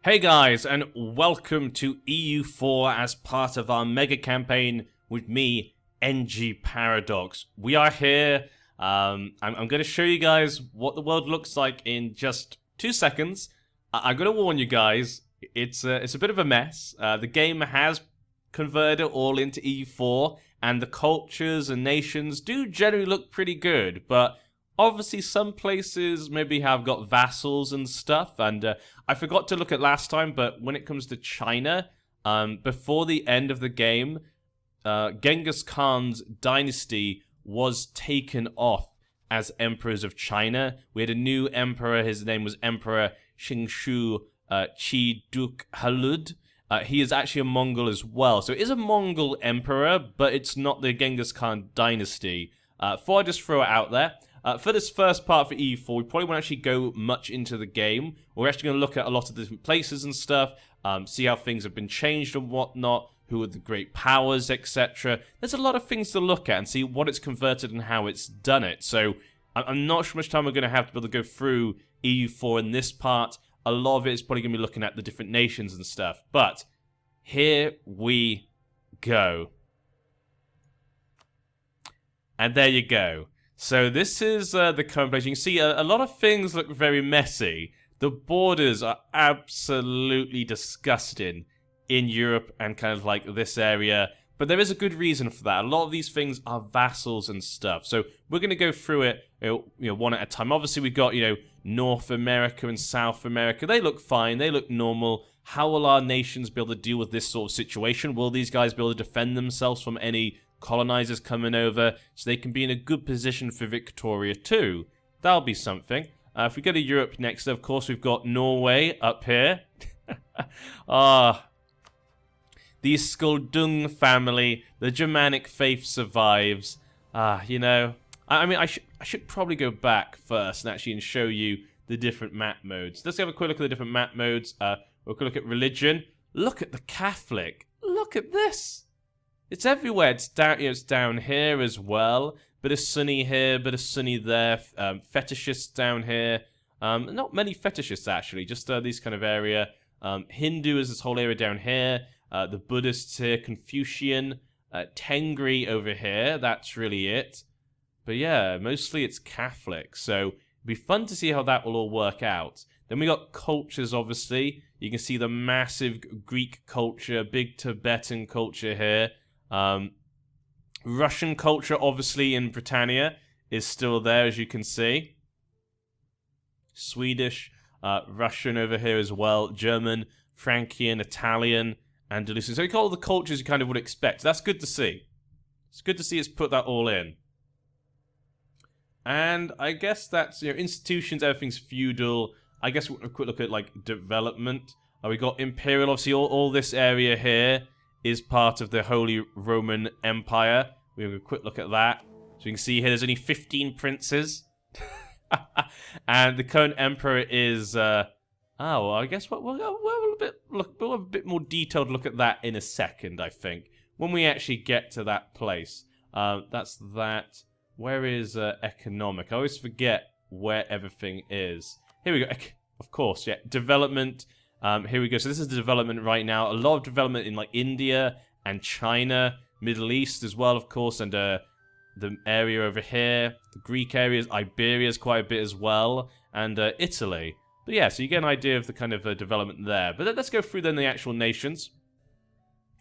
Hey guys, and welcome to EU4 as part of our mega campaign with me, NG Paradox. We are here. I'm going to show you guys what the world looks like in just 2 seconds. I'm going to warn you guys, it's a bit of a mess. The game has converted it all into EU4, and the cultures and nations do generally look pretty good, but obviously some places maybe have got vassals and stuff, and I forgot to look at last time, but when it comes to China, before the end of the game, Genghis Khan's dynasty was taken off as emperors of China. We had a new emperor. His name was Emperor Xingshu Qi Duk Halud. He is actually a Mongol as well. So it is a Mongol emperor, but it's not the Genghis Khan dynasty. Before I just throw it out there, for this first part for EU4, we probably won't actually go much into the game. We're actually going to look at a lot of different places and stuff, see how things have been changed and whatnot, who are the great powers, etc. There's a lot of things to look at and see what it's converted and how it's done it. So I'm not sure how much time we're going to have to be able to go through EU4 in this part. A lot of it is probably going to be looking at the different nations and stuff. But here we go. And there you go. So this is the current place. You can see a lot of things look very messy. The borders are absolutely disgusting in Europe and kind of like this area. But there is a good reason for that. A lot of these things are vassals and stuff. So we're going to go through it one at a time. Obviously we've got, North America and South America. They look fine. They look normal. How will our nations be able to deal with this sort of situation? Will these guys be able to defend themselves from any colonizers coming over so they can be in a good position for Victoria too? That'll be something. If we go to Europe next, of course, we've got Norway up here. The Skuldung family, the Germanic faith survives. I mean, I should probably go back first and show you the different map modes. Let's have a quick look at the different map modes. We'll look at religion. Look at the Catholic. Look at this. It's everywhere. It's down, it's down here as well. Bit of Sunni here, bit of Sunni there. Fetishists down here. Not many fetishists actually. Just these kind of area. Hindu is this whole area down here. The Buddhists here. Confucian. Tengri over here. That's really it. But yeah, mostly it's Catholic. So it'd be fun to see how that will all work out. Then we got cultures, obviously. You can see the massive Greek culture, big Tibetan culture here. Russian culture, obviously, in Britannia is still there, as you can see. Swedish, Russian over here as well. German, Frankian, Italian, Andalusian. So we got all the cultures you kind of would expect. That's good to see. It's good to see us put that all in. And I guess that's, institutions, everything's feudal. I guess we'll quick look at, development. We got Imperial, obviously, all this area here is part of the Holy Roman Empire. We have a quick look at that. So you can see here there's only 15 princes. And the current emperor is... I guess we'll have a bit more detailed look at that in a second, I think. When we actually get to that place. That's that. Where is economic? I always forget where everything is. Here we go. Of course, yeah. Development. Here we go. So this is the development right now. A lot of development in India and China, Middle East as well, of course, and the area over here, the Greek areas, Iberia is quite a bit as well, and Italy. But yeah, so you get an idea of the kind of development there. But let's go through then the actual nations.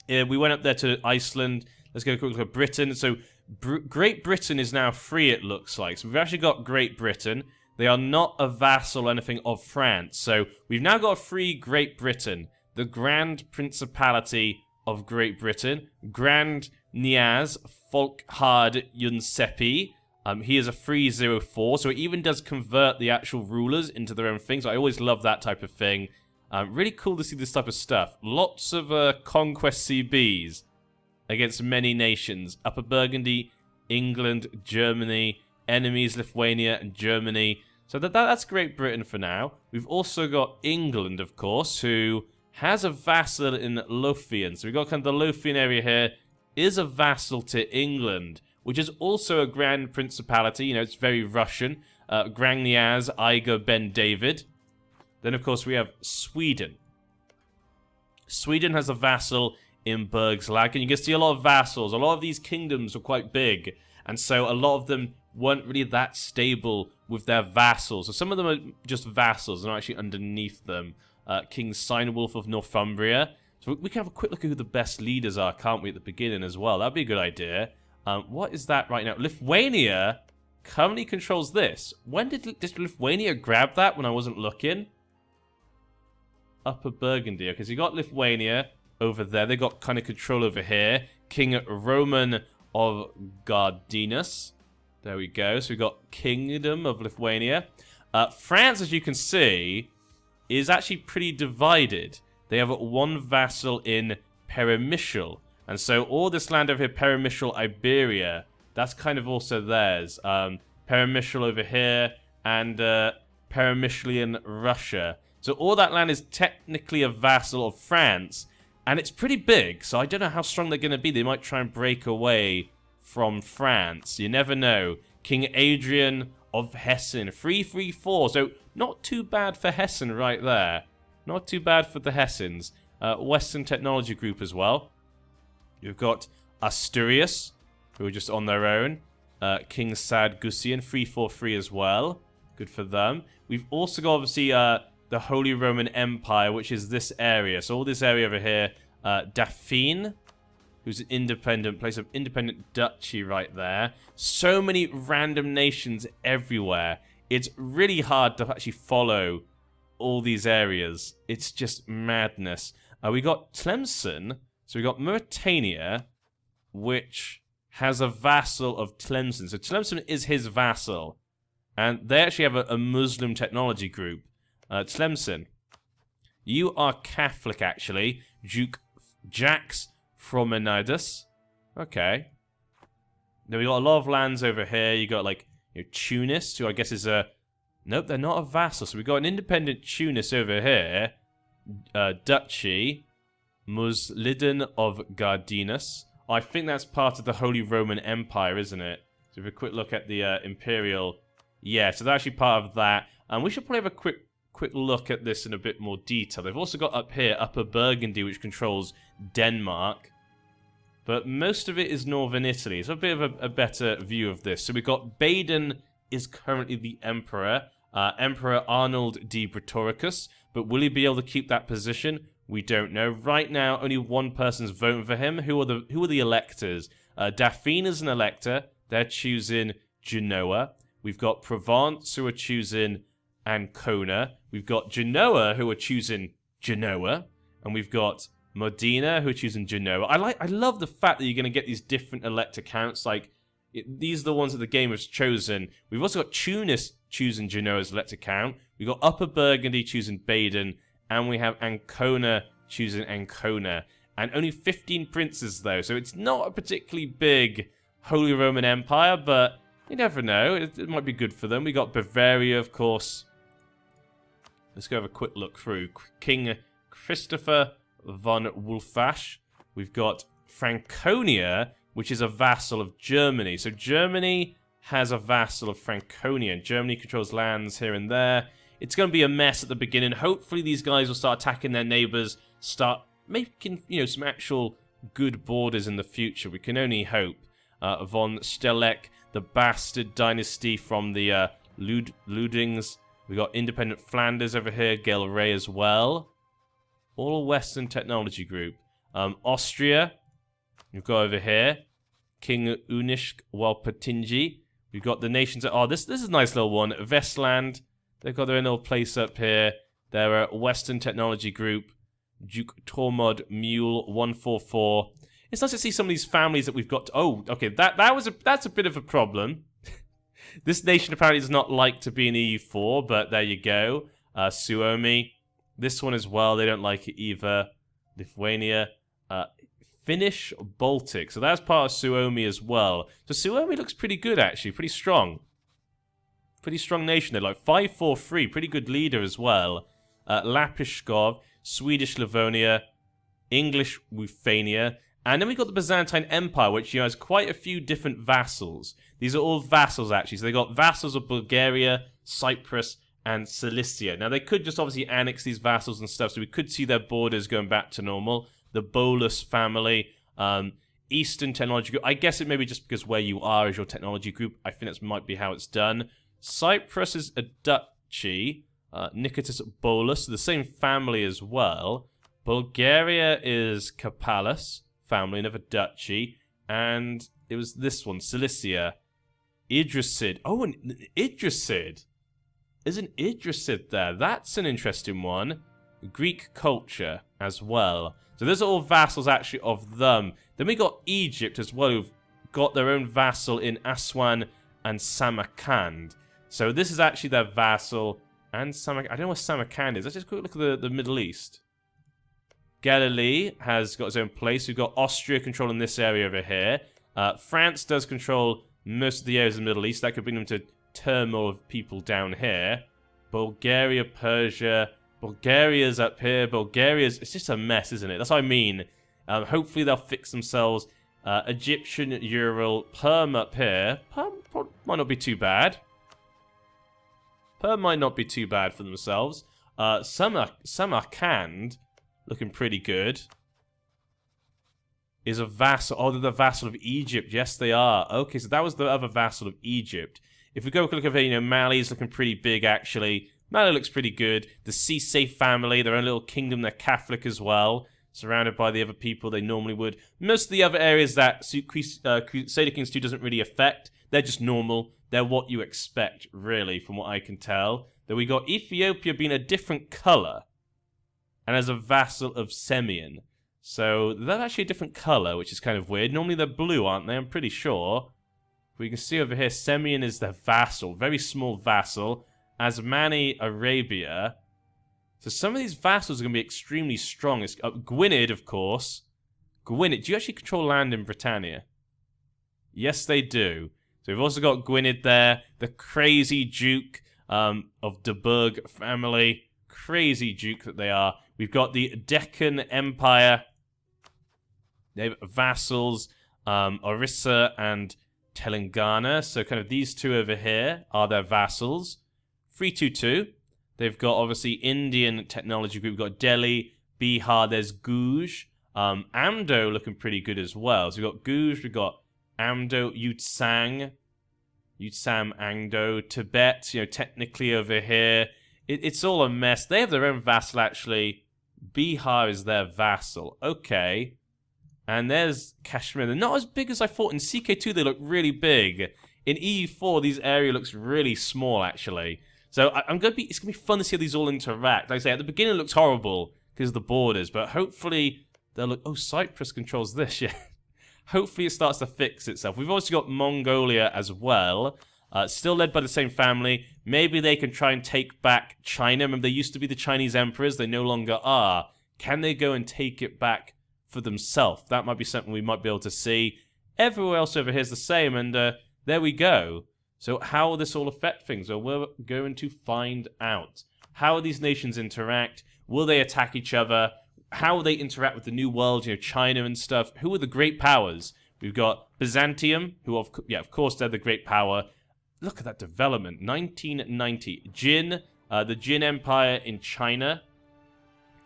We went up there to Iceland. Let's go a quick look at Britain. So Great Britain is now free, it looks like. So we've actually got Great Britain. They are not a vassal or anything of France. So we've now got a free Great Britain. The Grand Principality of Great Britain. Grand Niaz Folkhard Yunsepi. He is a free 04. So it even does convert the actual rulers into their own things. I always love that type of thing. Really cool to see this type of stuff. Lots of conquest CBs against many nations. Upper Burgundy, England, Germany, enemies Lithuania and Germany. So that's Great Britain for now. We've also got England, of course, who has a vassal in Lothian. So we've got kind of the Lothian area here is a vassal to England, which is also a Grand Principality. It's very Russian. Grand Niaz, Igor Ben David. Then, of course, we have Sweden. Sweden has a vassal in Bergslag, and you can see a lot of vassals. A lot of these kingdoms are quite big, and so a lot of them weren't really that stable with their vassals. So some of them are just vassals, and not actually underneath them. King Sinewulf of Northumbria. So we can have a quick look at who the best leaders are, can't we, at the beginning as well? That'd be a good idea. What is that right now? Lithuania currently controls this. When did Lithuania grab that when I wasn't looking? Upper Burgundy. Okay, so you got Lithuania over there. They got kind of control over here. King Roman of Gardinus. There we go. So we got Kingdom of Lithuania. France, as you can see, is actually pretty divided. They have one vassal in Peremyshal. And so all this land over here, Peremyshal, Iberia, that's kind of also theirs. Peremyshal over here and Peremyshalian Russia. So all that land is technically a vassal of France. And it's pretty big, so I don't know how strong they're going to be. They might try and break away from France. You never know. King Adrian of Hessen. 334. So not too bad for Hessen right there. Not too bad for the Hessens. Western Technology Group as well. You've got Asturias, who are just on their own. King Sad Gusian, 343 as well. Good for them. We've also got, obviously, the Holy Roman Empire, which is this area. So all this area over here. Dauphine, who's an independent place of independent duchy right there. So many random nations everywhere. It's really hard to actually follow all these areas. It's just madness. We got Tlemcen. So we got Mauritania, which has a vassal of Tlemcen. So Tlemcen is his vassal. And they actually have a Muslim technology group. Tlemcen, you are Catholic, actually. Duke Jax Fromenidas. Okay. Then we got a lot of lands over here. You got, like, Tunis, who I guess is a... Nope, they're not a vassal. So we got an independent Tunis over here. Duchy. Musliden of Gardinus. I think that's part of the Holy Roman Empire, isn't it? So if we have a quick look at the Imperial... Yeah, so they're actually part of that. And we should probably have a quick look at this in a bit more detail. They've also got up here Upper Burgundy, which controls Denmark. But most of it is northern Italy. It's a bit of a better view of this. So we've got Baden is currently the Emperor. Emperor Arnold D. Britoricus. But will he be able to keep that position? We don't know. Right now, only one person's voting for him. Who are the electors? Dauphine is an elector. They're choosing Genoa. We've got Provence, who are choosing Ancona. We've got Genoa, who are choosing Genoa. And we've got Modena, who are choosing Genoa. I love the fact that you're going to get these different elector counts. Like, these are the ones that the game has chosen. We've also got Tunis choosing Genoa's elector count. We've got Upper Burgundy choosing Baden. And we have Ancona choosing Ancona. And only 15 princes, though. So it's not a particularly big Holy Roman Empire, but you never know. It might be good for them. We got Bavaria, of course. Let's go have a quick look through. King Christopher von Wolfach. We've got Franconia, which is a vassal of Germany. So Germany has a vassal of Franconia. And Germany controls lands here and there. It's going to be a mess at the beginning. Hopefully these guys will start attacking their neighbors, start making, some actual good borders in the future. We can only hope. Von Stellek, the bastard dynasty from the Ludings. We got independent Flanders over here, Gelre as well. All a Western technology group. Austria, we've got over here. King Unishk Walpatingi. We've got the nations that... Oh, this is a nice little one. Vestland. They've got their own little place up here. They're a Western technology group. Duke Tormod Mule 144. It's nice to see some of these families that we've got. Oh, okay, that's a bit of a problem. This nation apparently does not like to be in EU4, but there you go. Suomi. This one as well, they don't like it either. Lithuania. Finnish Baltic. So that's part of Suomi as well. So Suomi looks pretty good, actually. Pretty strong. Pretty strong nation. They're like 543. Pretty good leader as well. Lapishkov. Swedish Livonia. English Ruthenia. And then we got the Byzantine Empire, which has quite a few different vassals. These are all vassals, actually. So they got vassals of Bulgaria, Cyprus, and Cilicia. Now, they could just obviously annex these vassals and stuff, so we could see their borders going back to normal. The Bolus family, Eastern Technology Group. I guess it may be just because where you are is your technology group. I think that might be how it's done. Cyprus is a duchy. Nicotis Bolus, the same family as well. Bulgaria is Kapalus family, another duchy. And it was this one, Cilicia. Idrisid. Oh, an Idrisid. Is an Idrisid there? That's an interesting one. Greek culture as well. So those are all vassals actually of them. Then we got Egypt as well, who've got their own vassal in Aswan and Samarkand. So this is actually their vassal and Samarkand. I don't know what Samarkand is. Let's just quick look at the Middle East. Galilee has got its own place. We've got Austria controlling this area over here. France does control most of the areas of the Middle East. That could bring them to turmoil of people down here. Bulgaria, Persia. Bulgaria's up here. Bulgaria's... It's just a mess, isn't it? That's what I mean. Hopefully they'll fix themselves. Egyptian, Ural, Perm up here. Perm might not be too bad. Perm might not be too bad for themselves. Samarkand, looking pretty good. Is a vassal. Oh, they're the vassal of Egypt. Yes, they are. Okay, so that was the other vassal of Egypt. If we go look over here, Mali's looking pretty big, actually. Mali looks pretty good. The Cisse family, their own little kingdom, they're Catholic as well. Surrounded by the other people they normally would. Most of the other areas that Crusader Kings 2 doesn't really affect, they're just normal. They're what you expect, really, from what I can tell. Then we got Ethiopia being a different colour. And as a vassal of Semyon. So they're actually a different colour, which is kind of weird. Normally they're blue, aren't they? I'm pretty sure. We can see over here, Semyon is their vassal. Very small vassal. Asmani, Arabia. So some of these vassals are going to be extremely strong. It's, Gwynedd, of course. Gwynedd, do you actually control land in Britannia? Yes, they do. So we've also got Gwynedd there. The crazy Duke of De Burgh family. Crazy Duke that they are. We've got the Deccan Empire. They have vassals, Orissa and Telangana. So kind of these two over here are their vassals. 322. They've got obviously Indian technology group. We've got Delhi, Bihar. There's Guj. Amdo looking pretty good as well. So we've got Guj. We've got Amdo, Yutsang, Angdo, Tibet. Technically over here. It's all a mess. They have their own vassal actually. Bihar is their vassal. Okay. And there's Kashmir. They're not as big as I thought. In CK2, they look really big. In EU4, these area looks really small, actually. So it's going to be fun to see how these all interact. Like I say, at the beginning, it looks horrible because of the borders. But hopefully, they'll look... Oh, Cyprus controls this, yeah. Hopefully, it starts to fix itself. We've also got Mongolia as well. Still led by the same family. Maybe they can try and take back China. Remember, they used to be the Chinese emperors. They no longer are. Can they go and take it back for themselves? That might be something we might be able to see. Everywhere else over here is the same, and there we go. So how will this all affect things? Well, we're going to find out. How will these nations interact? Will they attack each other? How will they interact with the new world, China and stuff? Who are the great powers? We've got Byzantium, who, of course, they're the great power. Look at that development. 1990. Jin, the Jin Empire in China.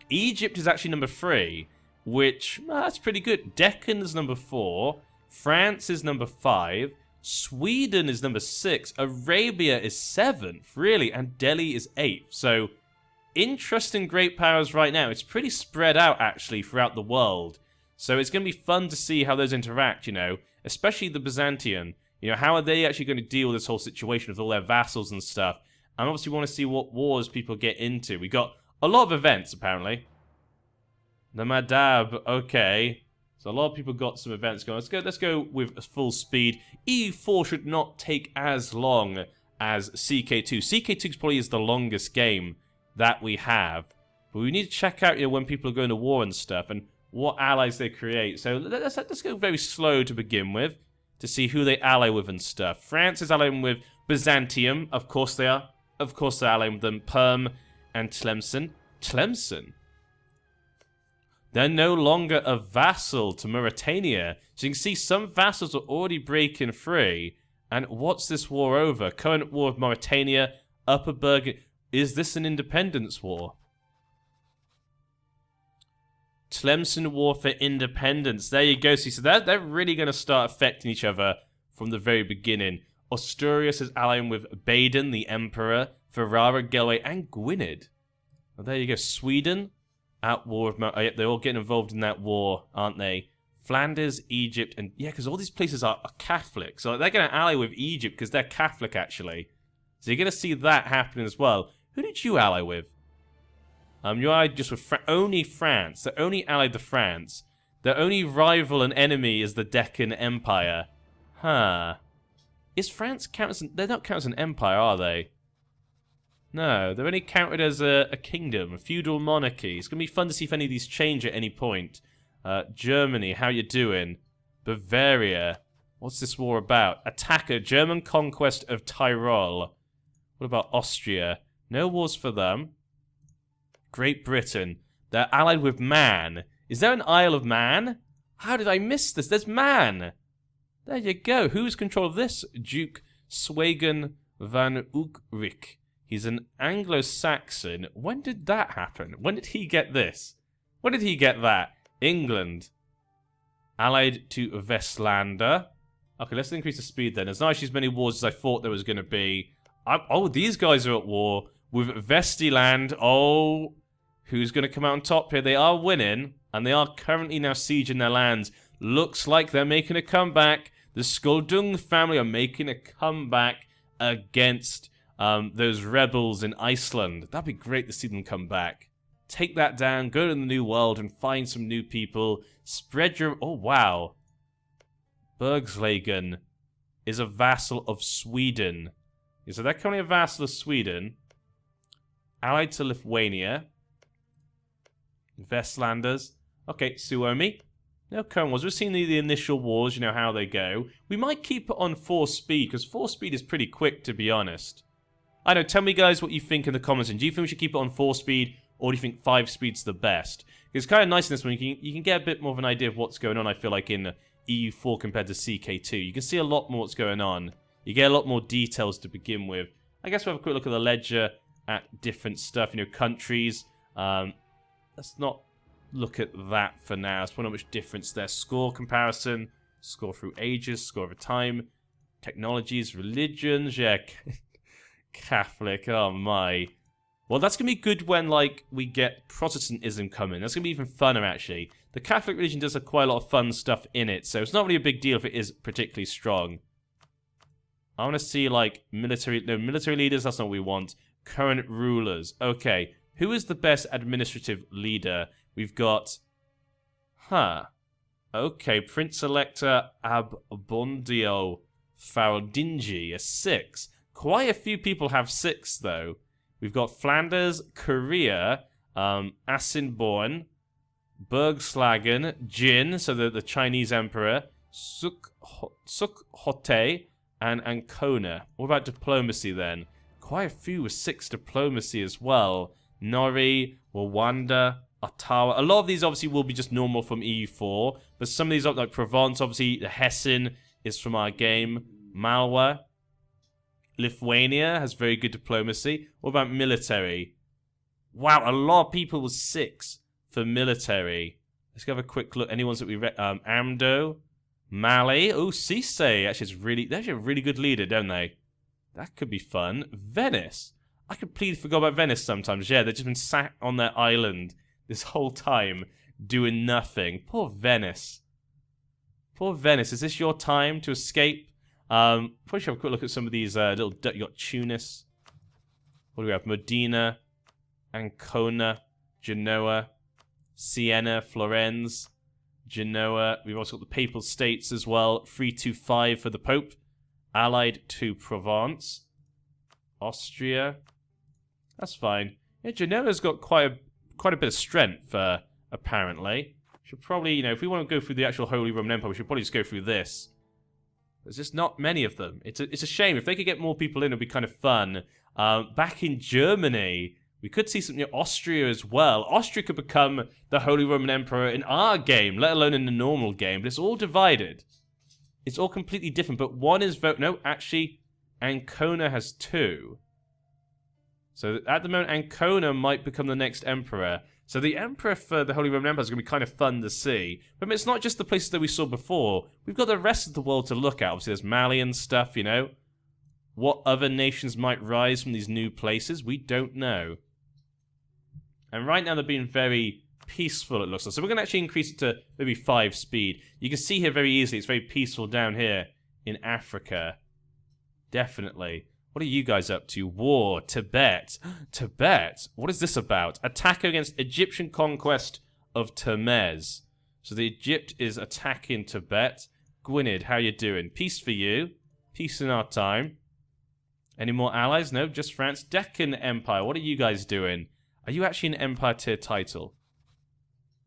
Egypt is actually number 3, which, that's pretty good. Deccan is number 4. France is number 5. Sweden is number 6. Arabia is 7th, really. And Delhi is 8th. So, interesting great powers right now. It's pretty spread out, actually, throughout the world. So it's going to be fun to see how those interact, especially the Byzantium. How are they actually going to deal with this whole situation with all their vassals and stuff? And obviously we want to see what wars people get into. We got a lot of events, apparently. The Madab, okay. So a lot of people got some events going. Let's go with full speed. EU4 should not take as long as CK2. CK2 probably is the longest game that we have. But we need to check out when people are going to war and stuff and what allies they create. So let's go very slow to begin with to see who they ally with and stuff. France is allying with Byzantium. Of course they are. Of course they're allying with them. Perm and Tlemcen. Tlemcen? They're no longer a vassal to Mauritania. So you can see some vassals are already breaking free. And what's this war over? Current war of Mauritania, Upper Bergen. Is this an independence war? Tlemcen War for Independence. There you go. See, so they're really going to start affecting each other from the very beginning. Asturias is allying with Baden, the Emperor, Ferrara, Gelway, and Gwynedd. Oh, there you go. Sweden, at war with... Oh, yeah, they're all getting involved in that war, aren't they? Flanders, Egypt, and... Yeah, because all these places are Catholic. So they're going to ally with Egypt because they're Catholic, actually. So you're going to see that happening as well. Who did you ally with? You allied just with only France. They're only allied to France. Their only rival and enemy is the Deccan Empire. Huh. Is France counted as... They're not counted as an empire, are they? No, they're only counted as a kingdom, a feudal monarchy. It's going to be fun to see if any of these change at any point. Germany, how you doing? Bavaria. What's this war about? Attacker, German conquest of Tyrol. What about Austria? No wars for them. Great Britain. They're allied with Man. Is there an Isle of Man? How did I miss this? There's Man. There you go. Who's control of this? Duke Swagen van Uckrik. He's an Anglo-Saxon. When did that happen? When did he get this? When did he get that? England. Allied to Westlander. Okay, let's increase the speed then. There's not actually as many wars as I thought there was going to be. Oh, these guys are at war with Vestiland. Oh, who's going to come out on top here? They are winning, and they are currently now sieging their lands. Looks like they're making a comeback. The Skuldung family are making a comeback against those rebels in Iceland. That'd be great to see them come back. Take that down, go to the New World, and find some new people. Spread your... Oh, wow. Bergslagen is a vassal of Sweden. So they're currently a vassal of Sweden. Allied to Lithuania. Vestlanders. Okay, Suomi. No current wars. We've seen the initial wars, you know how they go. We might keep it on 4 speed, because 4 speed is pretty quick, to be honest. I know, tell me guys what you think in the comments. And do you think we should keep it on 4 speed, or do you think 5 speed's the best? It's kind of nice in this one. You can get a bit more of an idea of what's going on, I feel like, in EU4 compared to CK2. You can see a lot more what's going on. You get a lot more details to begin with. I guess we'll have a quick look at the ledger at different stuff. You know, countries. Let's not look at that for now. Let's wonder how much difference there. Score comparison. Score through ages. Score over time. Technologies. Religions. Yeah. Catholic. Oh, my. Well, that's going to be good when, like, we get Protestantism coming. That's going to be even funner, actually. The Catholic religion does have quite a lot of fun stuff in it, so it's not really a big deal if it is particularly strong. I want to see, like, military leaders. That's not what we want. Current rulers. Okay. Who is the best administrative leader? We've got... Okay. Prince-Elector Abondio Faraldingi, a 6. Quite a few people have 6, though. We've got Flanders, Korea, Asinborn, Bergslagen, Jin, so the Chinese emperor, Sukhote, and Ancona. What about diplomacy then? Quite a few with 6 diplomacy as well. Nori, Rwanda, Ottawa. A lot of these obviously will be just normal from EU4, but some of these, like Provence, obviously, Hessen is from our game. Malwa. Lithuania has very good diplomacy. What about military? Wow, a lot of people with 6 for military. Let's go have a quick look. Any ones that we read? Amdo, Mali. Oh, Cisse. Actually, they're actually a really good leader, don't they? That could be fun. Venice. I completely forgot about Venice sometimes. Yeah, they've just been sat on their island this whole time doing nothing. Poor Venice. Poor Venice. Is this your time to escape? Probably should have a quick look at some of these little... You got Tunis. What do we have? Modena, Ancona, Genoa, Siena, Florence, Genoa. We've also got the Papal States as well. 325 for the Pope. Allied to Provence. Austria. That's fine. Yeah, Genoa's got quite a bit of strength, apparently. Should probably, you know, if we want to go through the actual Holy Roman Empire, we should probably just go through this. There's just not many of them. It's a shame. If they could get more people in, it'd be kind of fun. Back in Germany, we could see something. Austria as well. Austria could become the Holy Roman Emperor in our game, let alone in the normal game. But it's all divided. It's all completely different. But one is vote. No, actually, Ancona has 2. So at the moment, Ancona might become the next emperor. So the emperor for the Holy Roman Empire is going to be kind of fun to see. But it's not just the places that we saw before. We've got the rest of the world to look at. Obviously, there's Mali and stuff, you know. What other nations might rise from these new places? We don't know. And right now, they're being very peaceful, it looks like. So we're going to actually increase it to maybe 5 speed. You can see here very easily, it's very peaceful down here in Africa. Definitely. What are you guys up to? War, Tibet. Tibet? What is this about? Attack against Egyptian conquest of Termez. So the Egypt is attacking Tibet. Gwynedd, how you doing? Peace for you. Peace in our time. Any more allies? No, just France. Deccan Empire, what are you guys doing? Are you actually an Empire tier title?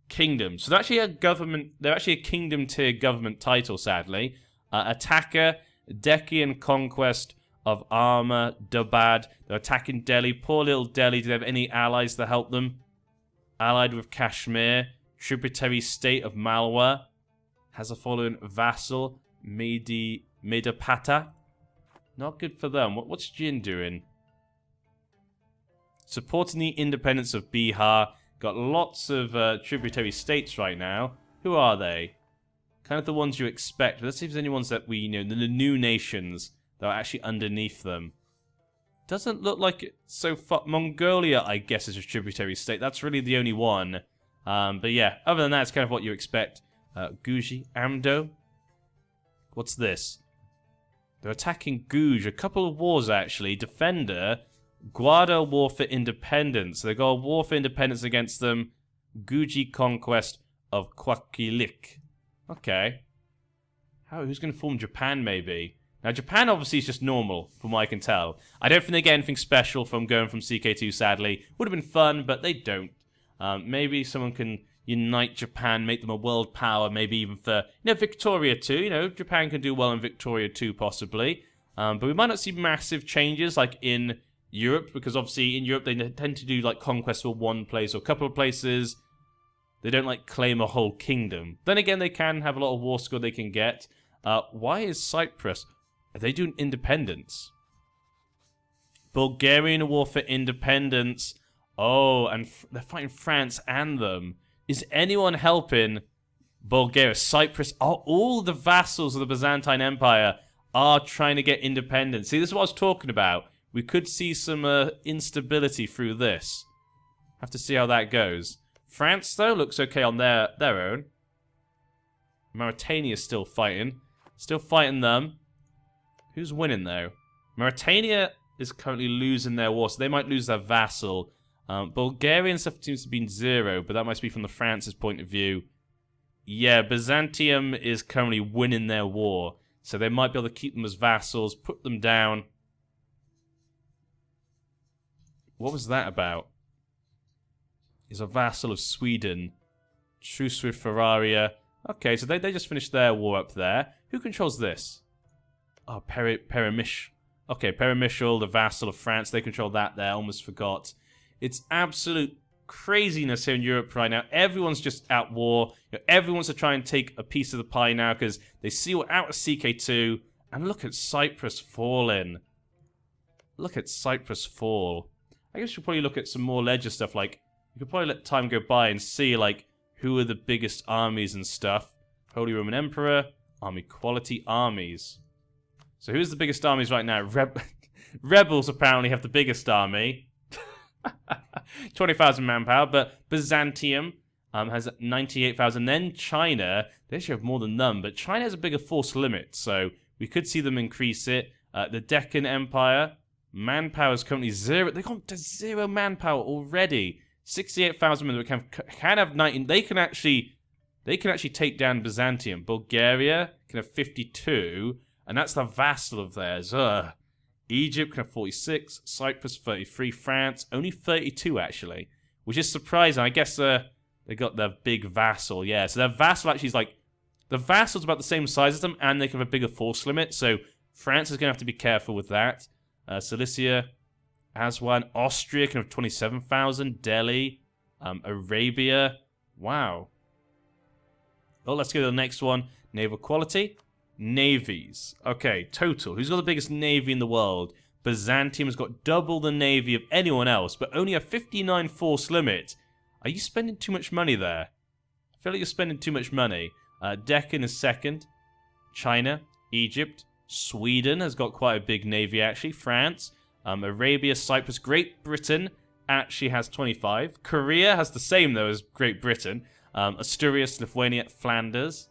Kingdom. So they're actually a government. They're actually a kingdom tier government title, sadly. Attacker, Deccan conquest of Arma, Dabad. They're attacking Delhi. Poor little Delhi. Do they have any allies to help them? Allied with Kashmir. Tributary state of Malwa. Has a following vassal. Medapata. Not good for them. What's Jin doing? Supporting the independence of Bihar. Got lots of tributary states right now. Who are they? Kind of the ones you expect. Let's see if there's any ones that we, you know, the new nations that are actually underneath them. Doesn't look like it so far. Mongolia, I guess, is a tributary state. That's really the only one. But yeah, other than that, it's kind of what you expect. Guji, Amdo. What's this? They're attacking Guj. A couple of wars, actually. Defender. Guarda War for Independence. So they got a war for independence against them. Guji conquest of Kwakilik. Okay. Who's going to form Japan, maybe? Now, Japan obviously is just normal, from what I can tell. I don't think they get anything special from going from CK2, sadly. Would have been fun, but they don't. Maybe someone can unite Japan, make them a world power, maybe even for, you know, Victoria 2. You know, Japan can do well in Victoria 2, possibly. But we might not see massive changes, like in Europe, because obviously in Europe they tend to do like conquest for one place or a couple of places. They don't like claim a whole kingdom. Then again, they can have a lot of war score they can get. Why is Cyprus? Are they doing independence? Bulgarian war for independence. Oh, and they're fighting France and them. Is anyone helping Bulgaria? Cyprus? Oh, all the vassals of the Byzantine Empire are trying to get independence. See, this is what I was talking about. We could see some instability through this. Have to see how that goes. France, though, looks okay on their own. Mauritania is still fighting. Still fighting them. Who's winning, though? Mauritania is currently losing their war, so they might lose their vassal. Bulgarian stuff seems to be 0, but that must be from the France's point of view. Yeah, Byzantium is currently winning their war, so they might be able to keep them as vassals, put them down. What was that about? He's a vassal of Sweden. Truce with Ferraria. Okay, so they just finished their war up there. Who controls this? Oh, Perimish. Okay, Perimischel, the vassal of France. They control that there. Almost forgot. It's absolute craziness here in Europe right now. Everyone's just at war. You know, everyone wants to try and take a piece of the pie now because they see we're out of CK2. And look at Cyprus falling. Look at Cyprus fall. I guess you'll probably look at some more ledger stuff. Like, you could probably let time go by and see, like, who are the biggest armies and stuff. Holy Roman Emperor. Army quality armies. So who's the biggest armies right now? Rebels apparently have the biggest army. 20,000 manpower. But Byzantium has 98,000. Then China, they should have more than them. But China has a bigger force limit. So we could see them increase it. The Deccan Empire. Manpower is currently 0. They've gone to 0 manpower already. 68,000 men can have 19. They can actually take down Byzantium. Bulgaria can have 52, and that's the vassal of theirs. Egypt can have 46. Cyprus 33. France only 32 actually, which is surprising. I guess they got their big vassal. Yeah, so their vassal actually is like the vassal's about the same size as them, and they can have a bigger force limit. So France is going to have to be careful with that. Cilicia, Aswan, Austria can have 27,000. Delhi, Arabia. Wow. Oh, let's go to the next one. Naval quality. Navies. Okay, total. Who's got the biggest navy in the world? Byzantium has got double the navy of anyone else, but only a 59 force limit. Are you spending too much money there? I feel like you're spending too much money. Deccan is second. China, Egypt, Sweden has got quite a big navy actually. France, Arabia, Cyprus, Great Britain actually has 25. Korea has the same though as Great Britain. Asturias, Lithuania, Flanders.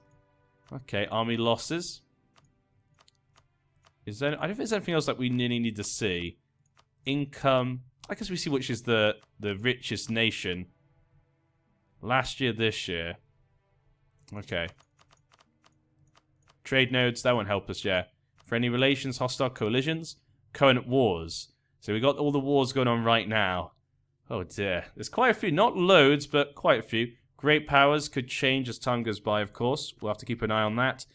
Okay, army losses. Is there? I don't think there's anything else that we really need to see. Income. I guess we see which is the richest nation. Last year, this year. Okay. Trade nodes, that won't help us, yeah. Friendly relations, hostile coalitions, current wars. So we got all the wars going on right now. Oh dear. There's quite a few. Not loads, but quite a few. Great powers could change as time goes by, of course. We'll have to keep an eye on that.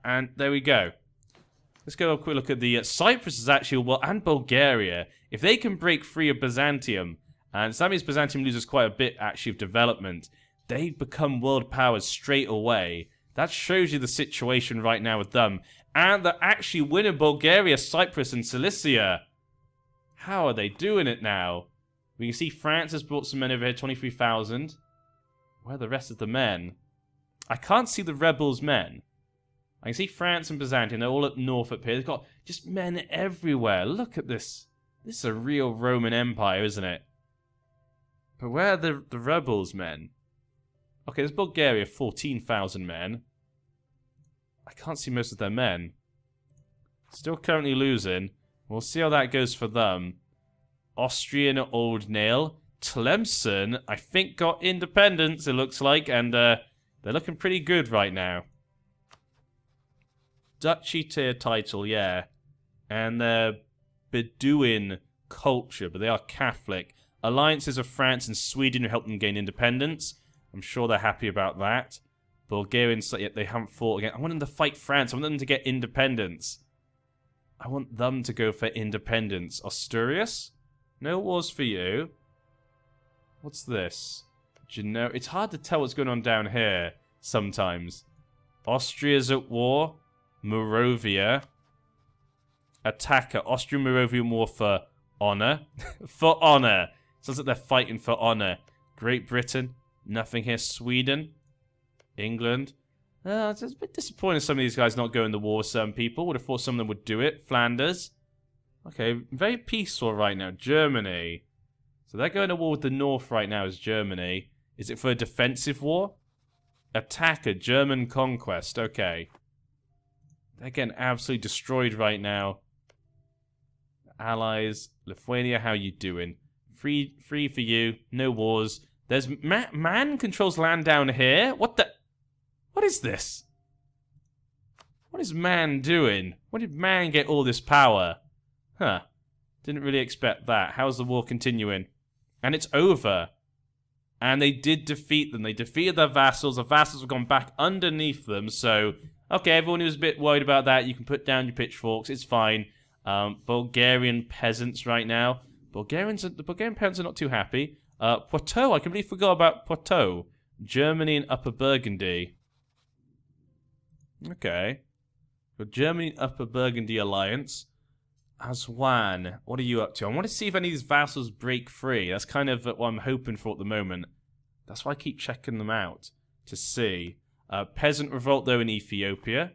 And there we go. Let's go have a quick look at the... Cyprus is actually... Well, and Bulgaria. If they can break free of Byzantium, and so that means Byzantium loses quite a bit, actually, of development, they become world powers straight away. That shows you the situation right now with them. And they're actually winning Bulgaria, Cyprus, and Cilicia. How are they doing it now? We can see France has brought some men over here, 23,000. Where are the rest of the men? I can't see the rebels' men. I can see France and Byzantium. They're all up north up here. They've got just men everywhere. Look at this. This is a real Roman Empire, isn't it? But where are the rebels' men? Okay, there's Bulgaria, 14,000 men. I can't see most of their men. Still currently losing. We'll see how that goes for them. Austrian Old Nail. Tlemcen, I think, got independence, it looks like. And they're looking pretty good right now. Duchy tier title, yeah. And they're Bedouin culture, but they are Catholic. Alliances of France and Sweden who helped them gain independence. I'm sure they're happy about that. Bulgarians, yet they haven't fought again. I want them to fight France. I want them to get independence. I want them to go for independence. Asturias? No wars for you. What's this? It's hard to tell what's going on down here sometimes. Austria's at war. Moravia. Attacker. Austria-Moravian war for honor. For honor. Sounds like they're fighting for honor. Great Britain. Nothing here. Sweden. England. It's a bit disappointing some of these guys not going to war with some people. Would have thought some of them would do it. Flanders. Okay, very peaceful right now. Germany. So they're going to war with the north right now as Germany. Is it for a defensive war? Attacker. German conquest. Okay. They're getting absolutely destroyed right now. Allies. Lithuania, how you doing? Free for you. No wars. There's... Man controls land down here? What the... What is this? What is man doing? When did man get all this power? Huh. Didn't really expect that. How's the war continuing? And it's over. And they did defeat them. They defeated their vassals. The vassals have gone back underneath them. So, okay, everyone who was a bit worried about that, you can put down your pitchforks. It's fine. Bulgarian peasants right now. The Bulgarian peasants are not too happy. Poitou, I completely forgot about Poitou. Germany and Upper Burgundy. Okay. The Germany and Upper Burgundy alliance. Aswan, what are you up to? I want to see if any of these vassals break free. That's kind of what I'm hoping for at the moment. That's why I keep checking them out. To see. Peasant revolt, though, in Ethiopia.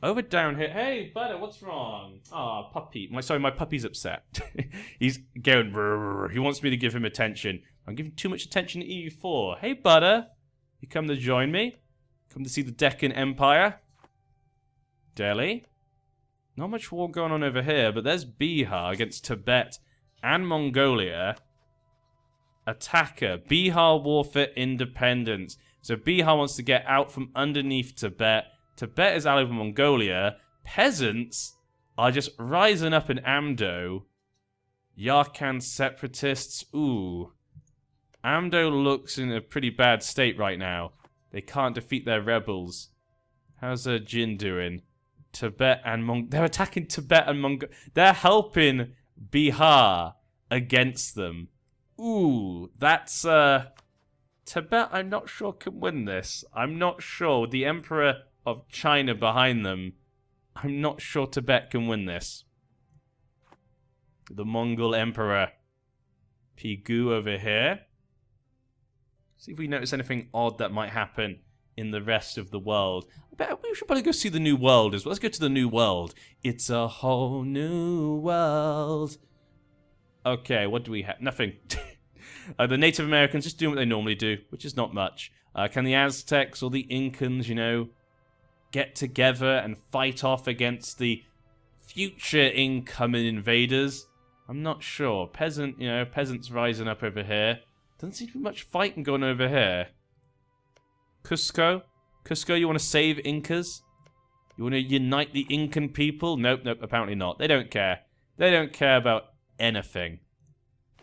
Over down here. Hey, Butter, what's wrong? Ah, puppy. My puppy's upset. He's going... Brr, he wants me to give him attention. I'm giving too much attention to EU4. Hey, Butter. You come to join me? Come to see the Deccan Empire? Delhi? Not much war going on over here, but there's Bihar against Tibet and Mongolia. Attacker. Bihar war for independence. So Bihar wants to get out from underneath Tibet. Tibet is allied with Mongolia. Peasants are just rising up in Amdo. Yarkand separatists. Ooh. Amdo looks in a pretty bad state right now. They can't defeat their rebels. How's Jin doing? Tibet and they're attacking Tibet and Mongolia. They're helping Bihar against them. Ooh, that's Tibet, I'm not sure can win this. I'm not sure. The Emperor of China behind them. I'm not sure Tibet can win this. The Mongol Emperor. Pigu over here. See if we notice anything odd that might happen in the rest of the world. I bet we should probably go see the new world as well. Let's go to the new world. It's a whole new world. Okay, what do we have? Nothing. The Native Americans just doing what they normally do, which is not much. Can the Aztecs or the Incans, you know, get together and fight off against the future incoming invaders? I'm not sure. Peasants rising up over here. Doesn't seem to be much fighting going over here. Cusco? Cusco, you want to save Incas? You want to unite the Incan people? Nope, apparently not. They don't care. They don't care about anything.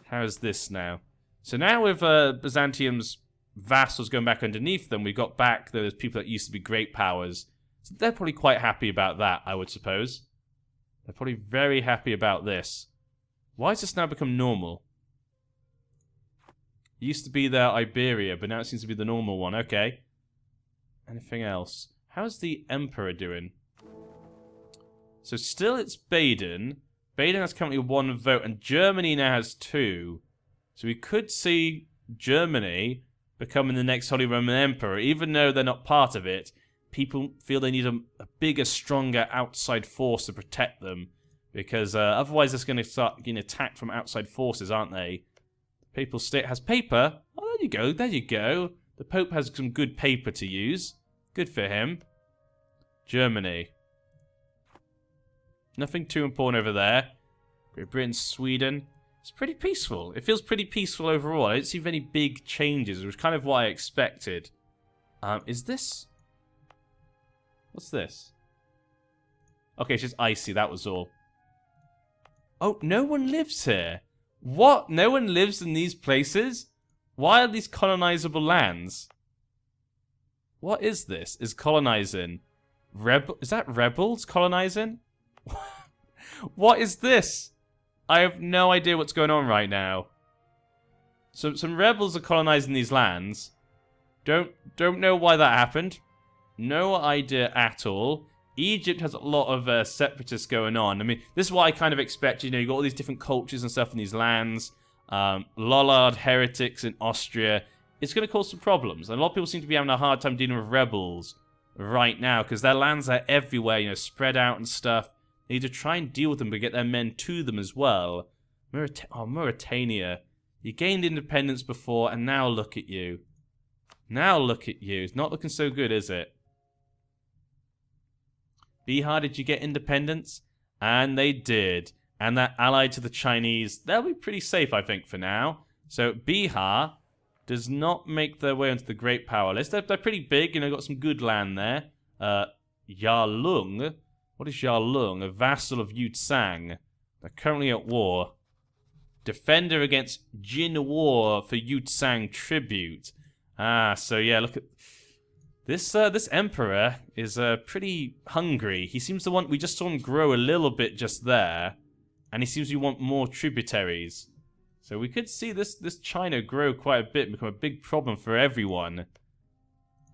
How's this now? So now with Byzantium's vassals going back underneath them, we got back those people that used to be great powers. So they're probably quite happy about that, I would suppose. They're probably very happy about this. Why has this now become normal? It used to be their Iberia, but now it seems to be the normal one. Okay. Anything else? How's the Emperor doing? So still it's Baden. Baden has currently 1 vote, and Germany now has 2. So we could see Germany becoming the next Holy Roman Emperor. Even though they're not part of it, people feel they need a bigger, stronger outside force to protect them. Because otherwise they're going to start getting attacked from outside forces, aren't they? The Papal State has paper. Oh, there you go, there you go. The Pope has some good paper to use. Good for him. Germany. Nothing too important over there. Great Britain, Sweden. It's pretty peaceful. It feels pretty peaceful overall. I don't see any big changes, which is kind of what I expected. Is this... What's this? Okay, it's just icy, that was all. Oh, no one lives here. What? No one lives in these places? Why are these colonizable lands? What is this? Is colonizing? Is that rebels colonizing? What is this? I have no idea what's going on right now. So some rebels are colonizing these lands. Don't know why that happened. No idea at all. Egypt has a lot of separatists going on. I mean, this is what I kind of expect. You know, you got all these different cultures and stuff in these lands. Lollard heretics in Austria. It's going to cause some problems. And a lot of people seem to be having a hard time dealing with rebels right now because their lands are everywhere, you know, spread out and stuff. They need to try and deal with them but get their men to them as well. Mauritania. You gained independence before and now look at you. Now look at you. It's not looking so good, is it? Bihar, did you get independence? And they did. And they're allied to the Chinese. They'll be pretty safe, I think, for now. So Bihar does not make their way onto the Great Power list. They're pretty big, you know, got some good land there. Yarlung. What is Yarlung? A vassal of Yutsang. They're currently at war. Defender against Jin War for Yutsang tribute. So yeah, look at... This emperor is pretty hungry. He seems to want... We just saw him grow a little bit just there. And he seems to want more tributaries. So we could see this China grow quite a bit and become a big problem for everyone.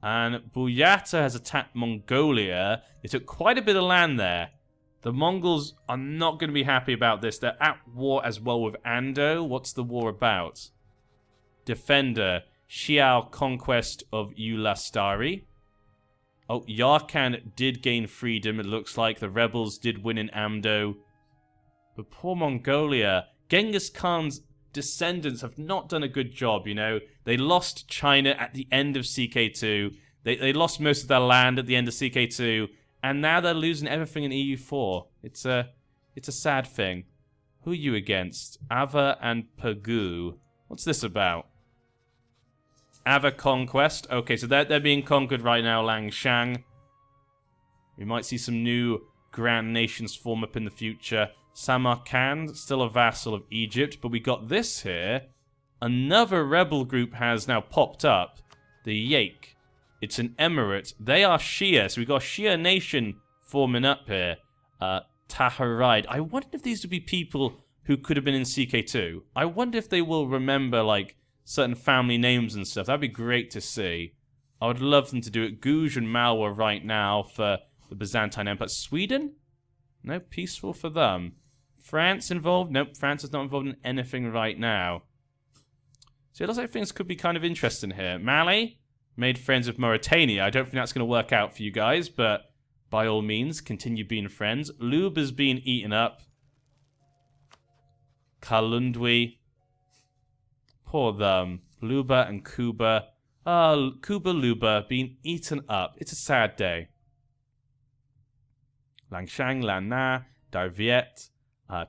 And Buyata has attacked Mongolia. They took quite a bit of land there. The Mongols are not going to be happy about this. They're at war as well with Ando. What's the war about? Defender. Xiao conquest of Ulastari. Oh, Yarkand did gain freedom. It looks like the rebels did win in Amdo. But poor Mongolia. Genghis Khan's descendants have not done a good job, you know. They lost China at the end of CK2. They lost most of their land at the end of CK2. And now they're losing everything in EU4. It's a sad thing. Who are you against? Ava and Pagu. What's this about? Ava conquest. Okay, so they're being conquered right now, Langshan. We might see some new grand nations form up in the future. Samarkand, still a vassal of Egypt, but we got this here. Another rebel group has now popped up. The Yake. It's an emirate. They are Shia, so we got a Shia nation forming up here. Taharide. I wonder if these would be people who could have been in CK2. I wonder if they will remember, like, certain family names and stuff. That'd be great to see. I would love them to do it. Guj and Malwa right now for the Byzantine Empire. Sweden? No, peaceful for them. France involved? Nope, France is not involved in anything right now. So it looks like things could be kind of interesting here. Mali made friends with Mauritania. I don't think that's going to work out for you guys, but by all means, continue being friends. Luba's being eaten up. Kalundwi. Poor them. Luba and Kuba. Kuba Luba being eaten up. It's a sad day. Langshang, Lan Na, Dar Viet,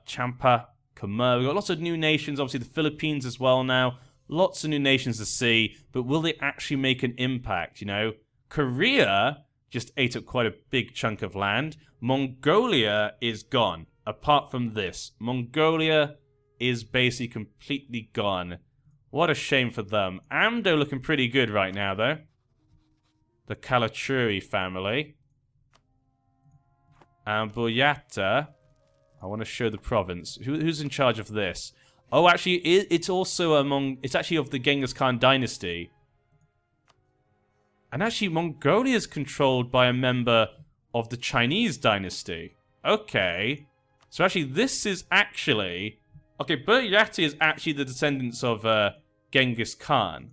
Champa, Khmer. We've got lots of new nations. Obviously, the Philippines as well now. Lots of new nations to see. But will they actually make an impact, you know? Korea just ate up quite a big chunk of land. Mongolia is gone. Apart from this. Mongolia is basically completely gone. What a shame for them. Amdo looking pretty good right now, though. The Kalachuri family. And Boyata. I want to show the province. Who's in charge of this? Oh, actually, it's also it's actually of the Genghis Khan dynasty. And actually, Mongolia is controlled by a member of the Chinese dynasty. Okay. So actually, this is actually... Okay, Buryati is actually the descendants of Genghis Khan.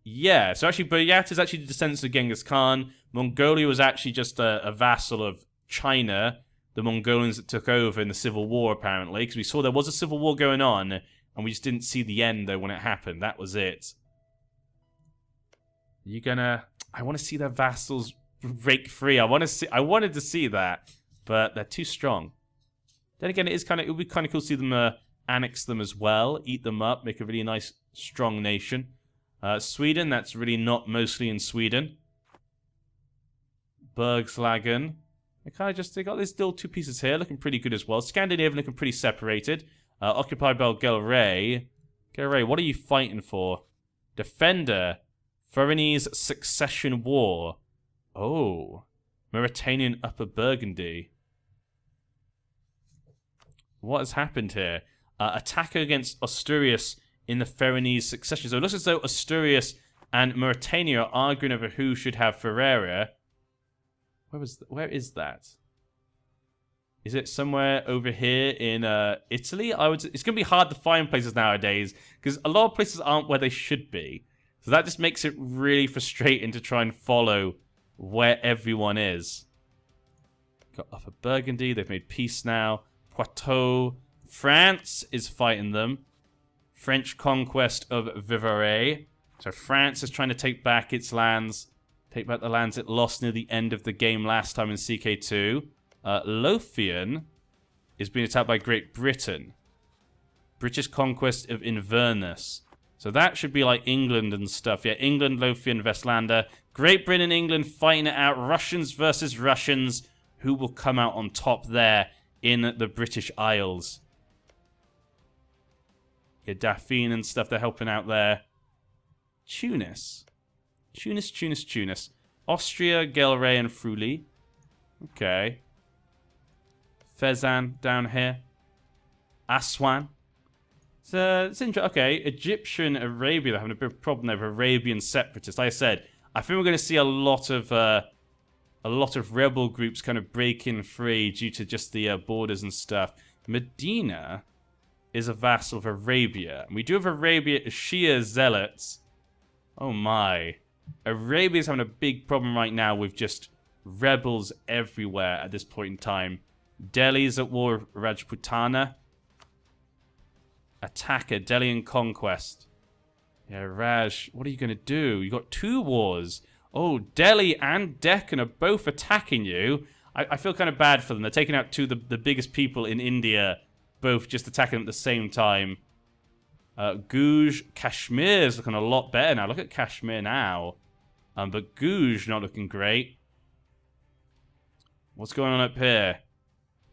Yeah, so actually Buryati is actually the descendants of Genghis Khan. Mongolia was actually just a vassal of China. The Mongolians that took over in the Civil War, apparently. Because we saw there was a civil war going on, and we just didn't see the end, though, when it happened. That was it. You gonna... I want to see their vassals break free. I wanted to see that, but they're too strong. Then again, it would be kind of cool to see them annex them as well, eat them up, make a really nice, strong nation. Sweden, that's really not mostly in Sweden. Bergslagen. They got these still two pieces here, looking pretty good as well. Scandinavian looking pretty separated. Occupied by Gelray. Gelray, what are you fighting for? Defender. Furinese Succession War. Oh. Mauritanian Upper Burgundy. What has happened here? Attack against Asturias in the Furinese succession. So it looks as though Asturias and Mauritania are arguing over who should have Ferrara. Where is that? Is it somewhere over here in Italy? It's going to be hard to find places nowadays because a lot of places aren't where they should be. So that just makes it really frustrating to try and follow where everyone is. Got Upper Burgundy. They've made peace now. Poitou. France is fighting them. French conquest of Vivarais. So France is trying to take back its lands. Take back the lands it lost near the end of the game last time in CK2. Lothian is being attacked by Great Britain. British conquest of Inverness. So that should be like England and stuff. Yeah, England, Lothian, Westlander. Great Britain and England fighting it out. Russians versus Russians. Who will come out on top there in the British Isles? Yeah, Dauphine and stuff, they're helping out there. Tunis. Tunis. Austria, Gelray, and Friuli. Okay. Fezzan down here. Aswan. So, it's interesting. Okay, Egyptian Arabia, they're having a big problem there with Arabian separatists. Like I said, I think we're going to see a lot of rebel groups kind of breaking free due to just the borders and stuff. Medina is a vassal of Arabia. And we do have Arabia Shia zealots. Oh my. Arabia's having a big problem right now with just rebels everywhere at this point in time. Delhi's at war with Rajputana. Attacker, Delhi and Conquest. Yeah, Raj, what are you going to do? You got two wars. Oh, Delhi and Deccan are both attacking you. I feel kind of bad for them. They're taking out two of the biggest people in India, both just attacking at the same time. Guj, Kashmir is looking a lot better now. Look at Kashmir now. But Guj not looking great. What's going on up here?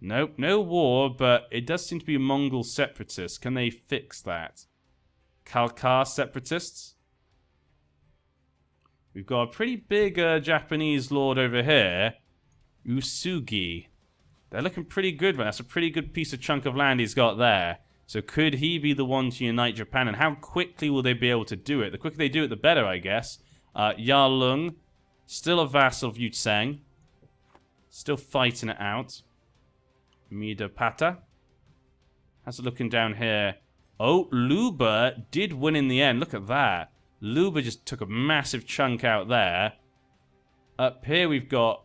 Nope, no war, but it does seem to be Mongol separatists. Can they fix that? Khalkar separatists? We've got a pretty big Japanese lord over here. Usugi. They're looking pretty good, man. That's a pretty good piece of chunk of land he's got there. So could he be the one to unite Japan? And how quickly will they be able to do it? The quicker they do it, the better, I guess. Yarlung. Still a vassal of Yutseng. Still fighting it out. Midapata. How's it looking down here? Oh, Luba did win in the end. Look at that. Luba just took a massive chunk out there. Up here we've got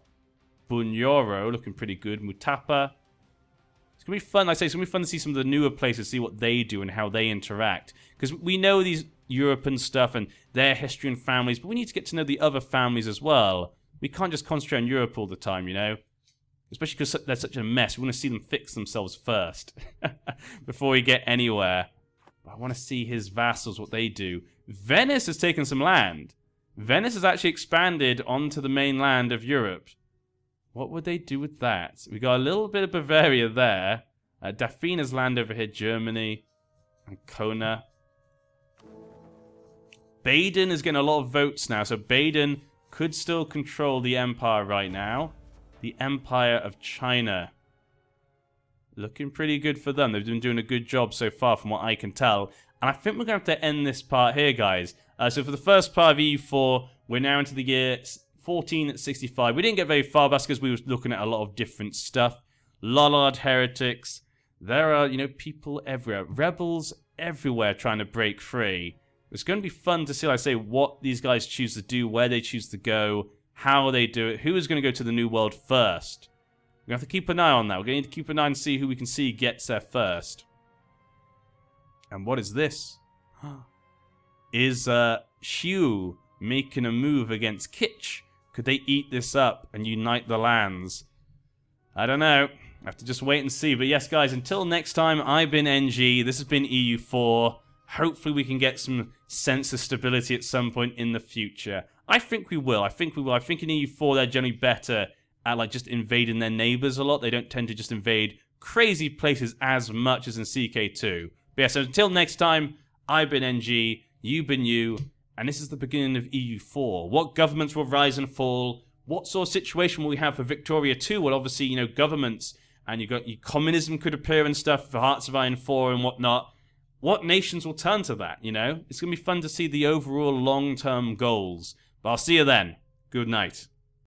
Bunyoro looking pretty good. Mutapa. It's going to be fun. Like I say, it's going to be fun to see some of the newer places, see what they do and how they interact. Because we know these European stuff and their history and families, but we need to get to know the other families as well. We can't just concentrate on Europe all the time, you know? Especially because they're such a mess. We want to see them fix themselves first before we get anywhere. I want to see his vassals, what they do. Venice has taken some land. Venice has actually expanded onto the mainland of Europe. What would they do with that? We got a little bit of Bavaria there. Dafina's land over here, Germany. Ancona. Baden is getting a lot of votes now, so Baden could still control the empire right now. The Empire of China. Looking pretty good for them. They've been doing a good job so far from what I can tell. And I think we're going to have to end this part here, guys. So for the first part of EU4, we're now into the year 1465. We didn't get very far, that's because we were looking at a lot of different stuff. Lollard heretics. There are, you know, people everywhere. Rebels everywhere trying to break free. It's going to be fun to see, like I say, what these guys choose to do, where they choose to go, how they do it, who is going to go to the New World first. We're going to have to keep an eye on that. We're going to need to keep an eye and see who we can see gets there first. And what is this? Is Xiu making a move against Kitch? Could they eat this up and unite the lands? I don't know. I have to just wait and see. But yes, guys, until next time, I've been NG. This has been EU4. Hopefully we can get some sense of stability at some point in the future. I think we will. I think in EU4 they're generally better at like just invading their neighbors a lot. They don't tend to just invade crazy places as much as in CK2. But yeah, so until next time, I've been NG, you've been you, and this is the beginning of EU4. What governments will rise and fall? What sort of situation will we have for Victoria 2? Well, obviously, you know, governments, and you got communism could appear and stuff for Hearts of Iron 4 and whatnot. What nations will turn to that, you know? It's going to be fun to see the overall long-term goals. But I'll see you then. Good night.